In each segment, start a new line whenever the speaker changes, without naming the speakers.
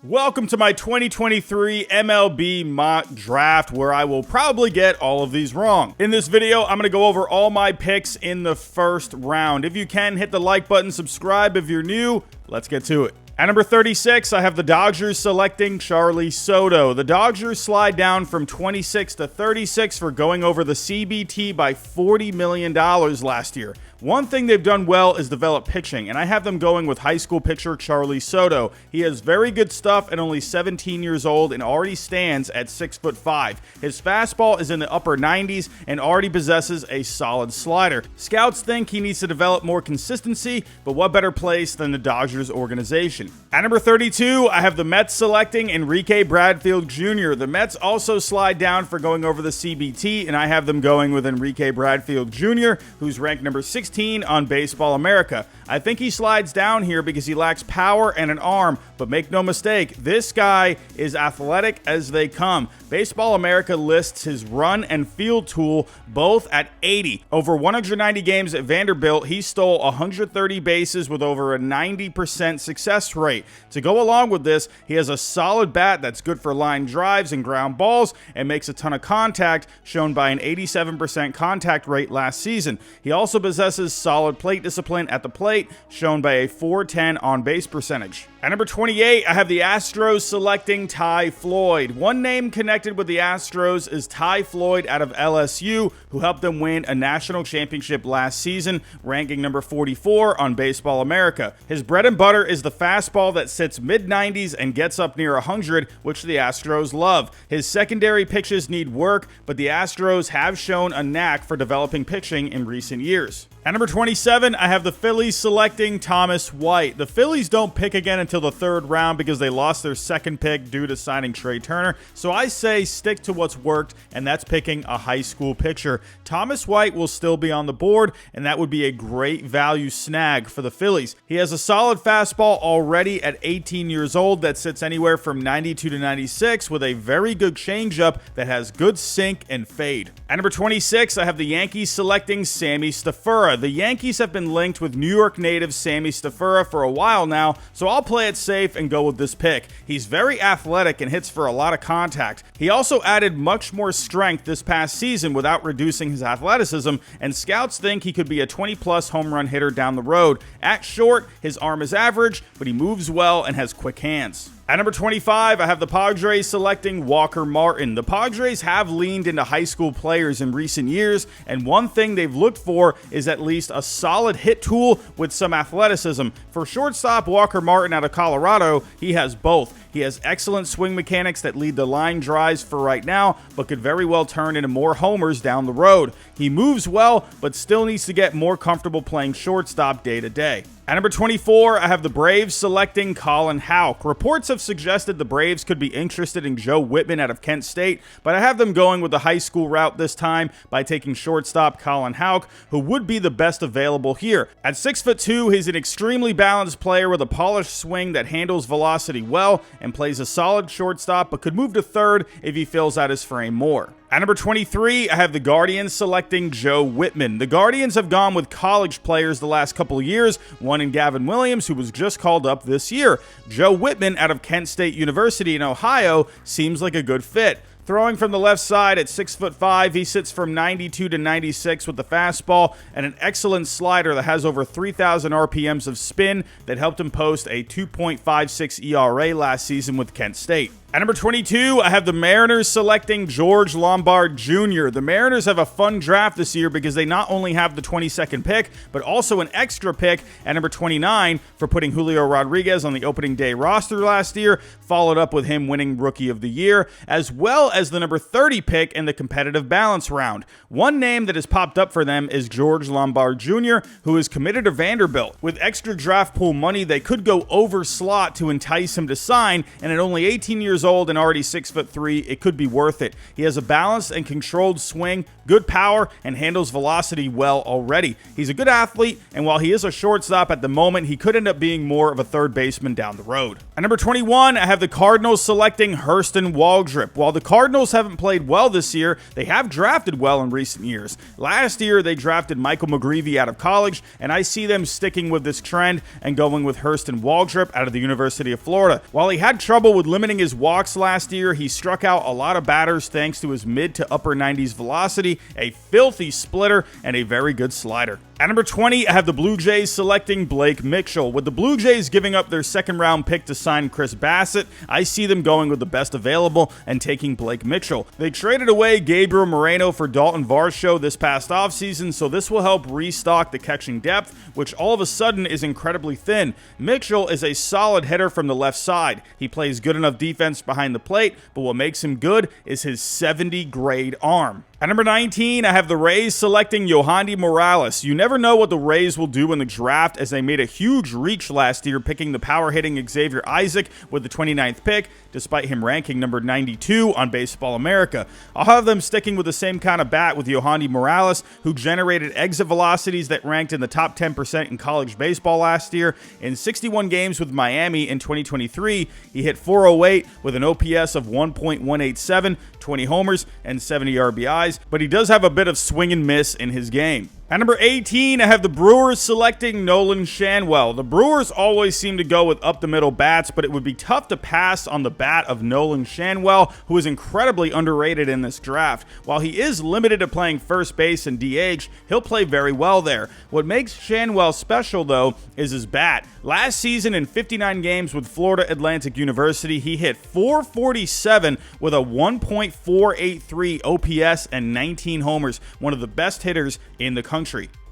Welcome to my 2023 MLB Mock Draft, where I will probably get all of these wrong. In this video, I'm going to go over all my picks in the first round. If you can, hit the like button, subscribe if you're new. Let's get to it. At number 36, I have the Dodgers selecting Charlie Soto. The Dodgers slide down from 26 to 36 for going over the CBT by $40 million last year. One thing they've done well is develop pitching, and I have them going with high school pitcher Charlie Soto. He has very good stuff at only 17 years old and already stands at 6'5". His fastball is in the upper 90s and already possesses a solid slider. Scouts think he needs to develop more consistency, but what better place than the Dodgers organization? At number 32, I have the Mets selecting Enrique Bradfield Jr. The Mets also slide down for going over the CBT, and I have them going with Enrique Bradfield Jr., who's ranked number 16 on Baseball America. I think he slides down here because he lacks power and an arm, but make no mistake, this guy is athletic as they come. Baseball America lists his run and field tool both at 80. Over 190 games at Vanderbilt, he stole 130 bases with over a 90% success rate. To go along with this, he has a solid bat that's good for line drives and ground balls and makes a ton of contact, shown by an 87% contact rate last season. He also possesses solid plate discipline at the plate, shown by a .410 on-base percentage. At number 28, I have the Astros selecting Ty Floyd. One name connected with the Astros is Ty Floyd out of LSU, who helped them win a national championship last season, ranking number 44 on Baseball America. His bread and butter is the fastball that sits mid-90s and gets up near 100, which the Astros love. His secondary pitches need work, but the Astros have shown a knack for developing pitching in recent years. At number 27, I have the Phillies selecting Thomas White. The Phillies don't pick again until the third round because they lost their second pick due to signing Trey Turner. So I say stick to what's worked, and that's picking a high school pitcher. Thomas White will still be on the board, and that would be a great value snag for the Phillies. He has a solid fastball already at 18 years old that sits anywhere from 92 to 96 with a very good changeup that has good sink and fade. At number 26, I have the Yankees selecting Sammy Stafura. The Yankees have been linked with New York native Sammy Stafura for a while now, so I'll play it safe and go with this pick. He's very athletic and hits for a lot of contact. He also added much more strength this past season without reducing his athleticism, and scouts think he could be a 20-plus home run hitter down the road. At short, his arm is average, but he moves well and has quick hands. At number 25, I have the Padres selecting Walker Martin. The Padres have leaned into high school players in recent years, and one thing they've looked for is at least a solid hit tool with some athleticism. For shortstop Walker Martin out of Colorado, he has both. He has excellent swing mechanics that lead to line drives for right now, but could very well turn into more homers down the road. He moves well, but still needs to get more comfortable playing shortstop day to day. At number 24, I have the Braves selecting Colin Houck. Reports have suggested the Braves could be interested in Joe Whitman out of Kent State, but I have them going with the high school route this time by taking shortstop Colin Houck, who would be the best available here. At 6'2", he's an extremely balanced player with a polished swing that handles velocity well and plays a solid shortstop, but could move to third if he fills out his frame more. At number 23, I have the Guardians selecting Joe Whitman. The Guardians have gone with college players the last couple of years, one in Gavin Williams, who was just called up this year. Joe Whitman out of Kent State University in Ohio seems like a good fit. Throwing from the left side at 6'5", he sits from 92 to 96 with the fastball and an excellent slider that has over 3,000 RPMs of spin that helped him post a 2.56 ERA last season with Kent State. At number 22, I have the Mariners selecting George Lombard Jr. The Mariners have a fun draft this year because they not only have the 22nd pick, but also an extra pick at number 29 for putting Julio Rodriguez on the opening day roster last year, followed up with him winning Rookie of the Year, as well as the number 30 pick in the competitive balance round. One name that has popped up for them is George Lombard Jr., who is committed to Vanderbilt. With extra draft pool money, they could go over slot to entice him to sign, and at only 18 years years old and already 6'3", it could be worth it. He has a balanced and controlled swing, good power, and handles velocity well already. He's a good athlete, and while he is a shortstop at the moment, he could end up being more of a third baseman down the road. At number 21, I have the Cardinals selecting Hurston Waldrep. While the Cardinals haven't played well this year, they have drafted well in recent years. Last year, they drafted Michael McGreevy out of college, and I see them sticking with this trend and going with Hurston Waldrep out of the University of Florida. While he had trouble with limiting his walks last year, he struck out a lot of batters thanks to his mid to upper 90s velocity, a filthy splitter, and a very good slider. At number 20, I have the Blue Jays selecting Blake Mitchell. With the Blue Jays giving up their second-round pick to sign Chris Bassett, I see them going with the best available and taking Blake Mitchell. They traded away Gabriel Moreno for Dalton Varsho this past offseason, so this will help restock the catching depth, which all of a sudden is incredibly thin. Mitchell is a solid hitter from the left side. He plays good enough defense behind the plate, but what makes him good is his 70-grade arm. At number 19, I have the Rays selecting Yohandy Morales. You never know what the Rays will do in the draft, as they made a huge reach last year picking the power-hitting Xavier Isaac with the 29th pick, despite him ranking number 92 on Baseball America. I'll have them sticking with the same kind of bat with Yohandy Morales, who generated exit velocities that ranked in the top 10% in college baseball last year. In 61 games with Miami in 2023, he hit .408 with an OPS of 1.187, 20 homers, and 70 RBIs, but he does have a bit of swing and miss in his game. At number 18, I have the Brewers selecting Nolan Shanwell. The Brewers always seem to go with up-the-middle bats, but it would be tough to pass on the bat of Nolan Shanwell, who is incredibly underrated in this draft. While he is limited to playing first base and DH, he'll play very well there. What makes Shanwell special, though, is his bat. Last season, in 59 games with Florida Atlantic University, he hit .447 with a 1.483 OPS and 19 homers, one of the best hitters in the country.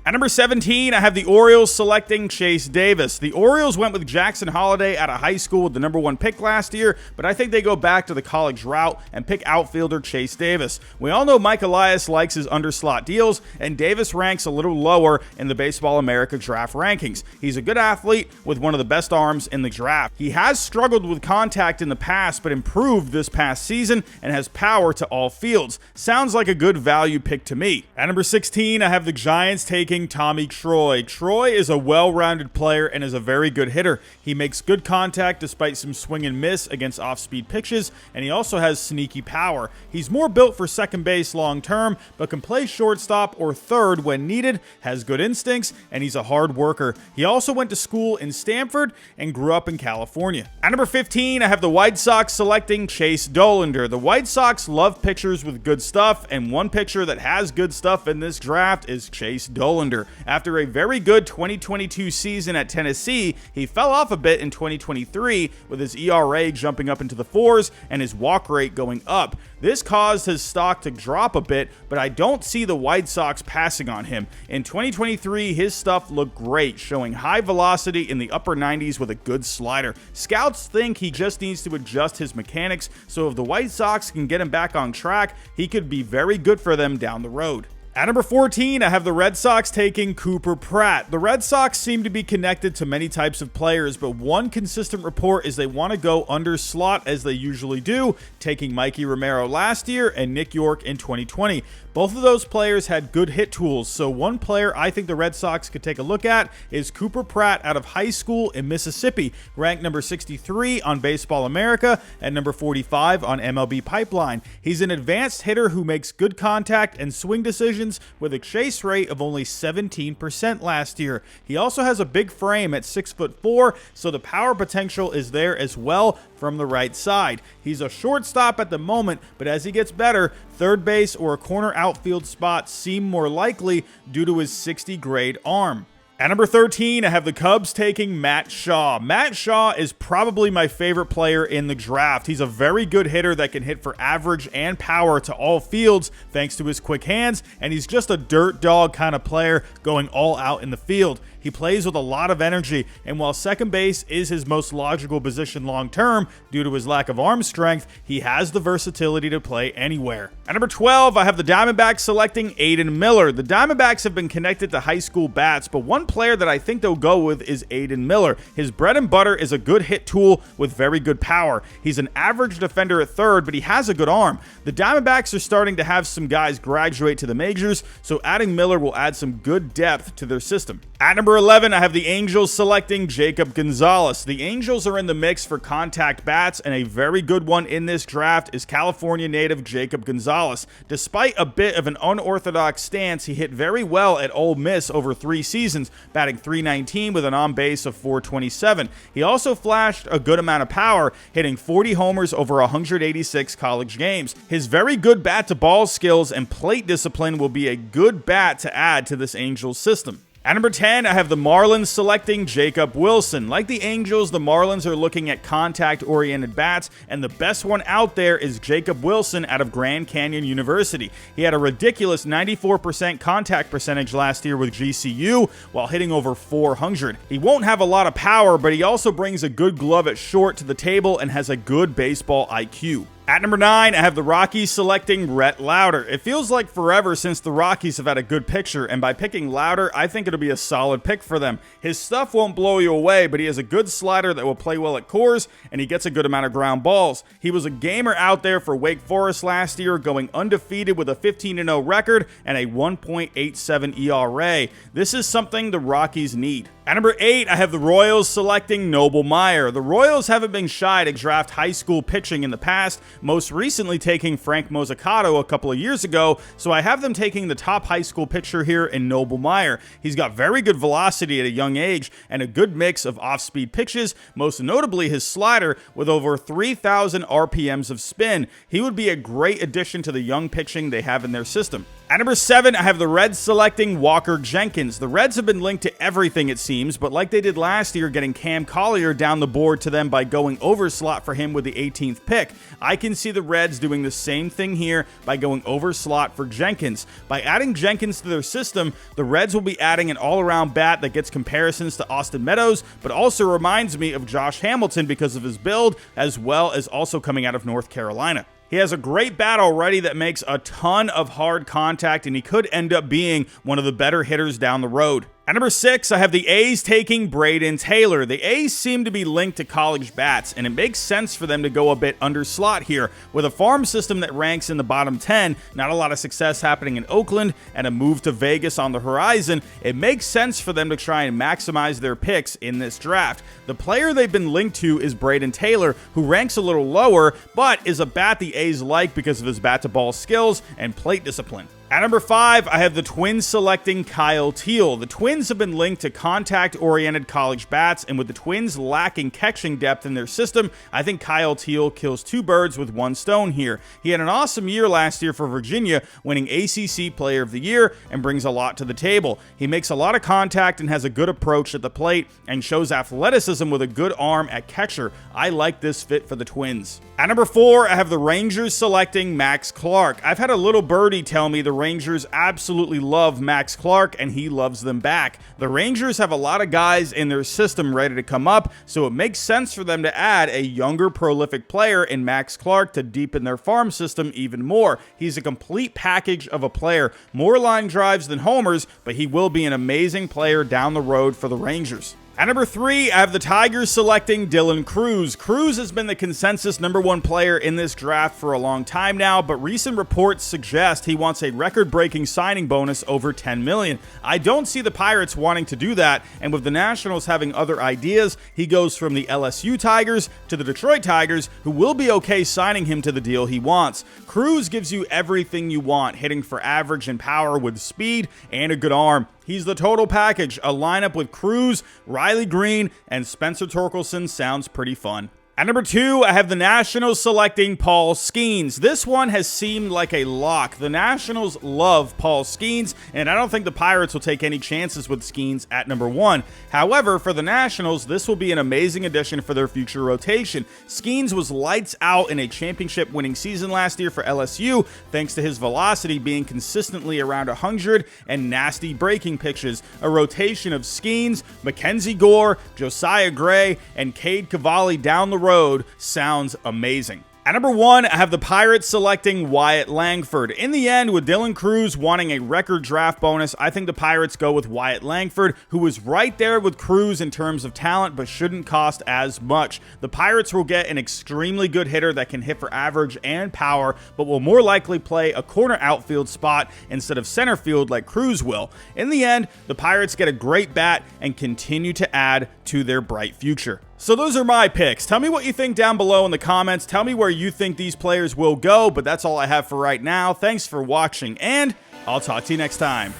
At number 17, I have the Orioles selecting Chase Davis. The Orioles went with Jackson Holliday out of high school with the number 1 pick last year, but I think they go back to the college route and pick outfielder Chase Davis. We all know Mike Elias likes his underslot deals, and Davis ranks a little lower in the Baseball America draft rankings. He's a good athlete with one of the best arms in the draft. He has struggled with contact in the past, but improved this past season and has power to all fields. Sounds like a good value pick to me. At number 16, I have the Giants taking Tommy Troy. Troy is a well-rounded player and is a very good hitter. He makes good contact despite some swing and miss against off-speed pitches, and he also has sneaky power. He's more built for second base long-term, but can play shortstop or third when needed, has good instincts, and he's a hard worker. He also went to school in Stanford and grew up in California. At number 15, I have the White Sox selecting Chase Dollander. The White Sox love pitchers with good stuff, and one pitcher that has good stuff in this draft is Chase Dollander. After a very good 2022 season at Tennessee, he fell off a bit in 2023 with his ERA jumping up into the 4s and his walk rate going up. This caused his stock to drop a bit, but I don't see the White Sox passing on him. In 2023, his stuff looked great, showing high velocity in the upper 90s with a good slider. Scouts think he just needs to adjust his mechanics, so if the White Sox can get him back on track, he could be very good for them down the road. At number 14, I have the Red Sox taking Cooper Pratt. The Red Sox seem to be connected to many types of players, but one consistent report is they want to go under slot as they usually do, taking Mikey Romero last year and Nick York in 2020. Both of those players had good hit tools, so one player I think the Red Sox could take a look at is Cooper Pratt out of high school in Mississippi, ranked number 63 on Baseball America and number 45 on MLB Pipeline. He's an advanced hitter who makes good contact and swing decisions with a chase rate of only 17% last year. He also has a big frame at 6'4", so the power potential is there as well from the right side. He's a shortstop at the moment, but as he gets better, third base or a corner outfield spot seem more likely due to his 60-grade arm. At number 13, I have the Cubs taking Matt Shaw. Matt Shaw is probably my favorite player in the draft. He's a very good hitter that can hit for average and power to all fields thanks to his quick hands, and he's just a dirt dog kind of player going all out in the field. He plays with a lot of energy, and while second base is his most logical position long term due to his lack of arm strength, he has the versatility to play anywhere. At number 12, I have the Diamondbacks selecting Aiden Miller. The Diamondbacks have been connected to high school bats, but one player that I think they'll go with is Aiden Miller. His bread and butter is a good hit tool with very good power. He's an average defender at third, but he has a good arm. The Diamondbacks are starting to have some guys graduate to the majors, so adding Miller will add some good depth to their system. At number 11, I have the Angels selecting Jacob Gonzalez. The Angels are in the mix for contact bats, and a very good one in this draft is California native Jacob Gonzalez. Despite a bit of an unorthodox stance, he hit very well at Ole Miss over 3 seasons, batting .319 with an on-base of .427. He also flashed a good amount of power, hitting 40 homers over 186 college games. His very good bat-to-ball skills and plate discipline will be a good bat to add to this Angels system. At number 10, I have the Marlins selecting Jacob Wilson. Like the Angels, the Marlins are looking at contact-oriented bats, and the best one out there is Jacob Wilson out of Grand Canyon University. He had a ridiculous 94% contact percentage last year with GCU while hitting over .400. He won't have a lot of power, but he also brings a good glove at short to the table and has a good baseball IQ. At number 9, I have the Rockies selecting Rhett Lauder. It feels like forever since the Rockies have had a good pitcher, and by picking Lauder, I think it'll be a solid pick for them. His stuff won't blow you away, but he has a good slider that will play well at cores, and he gets a good amount of ground balls. He was a gamer out there for Wake Forest last year, going undefeated with a 15-0 record and a 1.87 ERA. This is something the Rockies need. At number 8, I have the Royals selecting Noble Meyer. The Royals haven't been shy to draft high school pitching in the past, most recently taking Frank Mozzicato a couple of years ago, so I have them taking the top high school pitcher here in Noble Meyer. He's got very good velocity at a young age and a good mix of off-speed pitches, most notably his slider with over 3,000 RPMs of spin. He would be a great addition to the young pitching they have in their system. At number 7, I have the Reds selecting Walker Jenkins. The Reds have been linked to everything, it seems, but like they did last year, getting Cam Collier down the board to them by going over slot for him with the 18th pick. I can see the Reds doing the same thing here by going over slot for Jenkins. By adding Jenkins to their system, the Reds will be adding an all-around bat that gets comparisons to Austin Meadows, but also reminds me of Josh Hamilton because of his build, as well as also coming out of North Carolina. He has a great bat already that makes a ton of hard contact, and he could end up being one of the better hitters down the road. At number 6, I have the A's taking Braden Taylor. The A's seem to be linked to college bats, and it makes sense for them to go a bit under slot here. With a farm system that ranks in the bottom 10, not a lot of success happening in Oakland, and a move to Vegas on the horizon, it makes sense for them to try and maximize their picks in this draft. The player they've been linked to is Braden Taylor, who ranks a little lower, but is a bat the A's like because of his bat-to-ball skills and plate discipline. At number 5, I have the Twins selecting Kyle Teel. The Twins have been linked to contact-oriented college bats, and with the Twins lacking catching depth in their system, I think Kyle Teel kills 2 birds with 1 stone here. He had an awesome year last year for Virginia, winning ACC Player of the Year, and brings a lot to the table. He makes a lot of contact and has a good approach at the plate, and shows athleticism with a good arm at catcher. I like this fit for the Twins. At number 4, I have the Rangers selecting Max Clark. I've had a little birdie tell me the Rangers absolutely love Max Clark, and he loves them back. The Rangers have a lot of guys in their system ready to come up, so it makes sense for them to add a younger, prolific player in Max Clark to deepen their farm system even more. He's a complete package of a player, more line drives than homers, but he will be an amazing player down the road for the Rangers. At number 3, I have the Tigers selecting Dylan Crews. Crews has been the consensus #1 player in this draft for a long time now, but recent reports suggest he wants a record-breaking signing bonus over $10 million. I don't see the Pirates wanting to do that, and with the Nationals having other ideas, he goes from the LSU Tigers to the Detroit Tigers, who will be okay signing him to the deal he wants. Crews gives you everything you want, hitting for average and power with speed and a good arm. He's the total package. A lineup with Crews, Riley Green, and Spencer Torkelson sounds pretty fun. At number 2, I have the Nationals selecting Paul Skenes. This one has seemed like a lock. The Nationals love Paul Skenes, and I don't think the Pirates will take any chances with Skenes at number 1. However, for the Nationals, this will be an amazing addition for their future rotation. Skenes was lights out in a championship-winning season last year for LSU, thanks to his velocity being consistently around 100 and nasty breaking pitches. A rotation of Skenes, Mackenzie Gore, Josiah Gray, and Cade Cavalli down the road sounds amazing. At number 1, I have the Pirates selecting Wyatt Langford. In the end, with Dylan Cruz wanting a record draft bonus, I think the Pirates go with Wyatt Langford, who was right there with Cruz in terms of talent, but shouldn't cost as much. The Pirates will get an extremely good hitter that can hit for average and power, but will more likely play a corner outfield spot instead of center field like Cruz will. In the end, the Pirates get a great bat and continue to add to their bright future. So those are my picks. Tell me what you think down below in the comments. Tell me where you think these players will go, but that's all I have for right now. Thanks for watching, and I'll talk to you next time.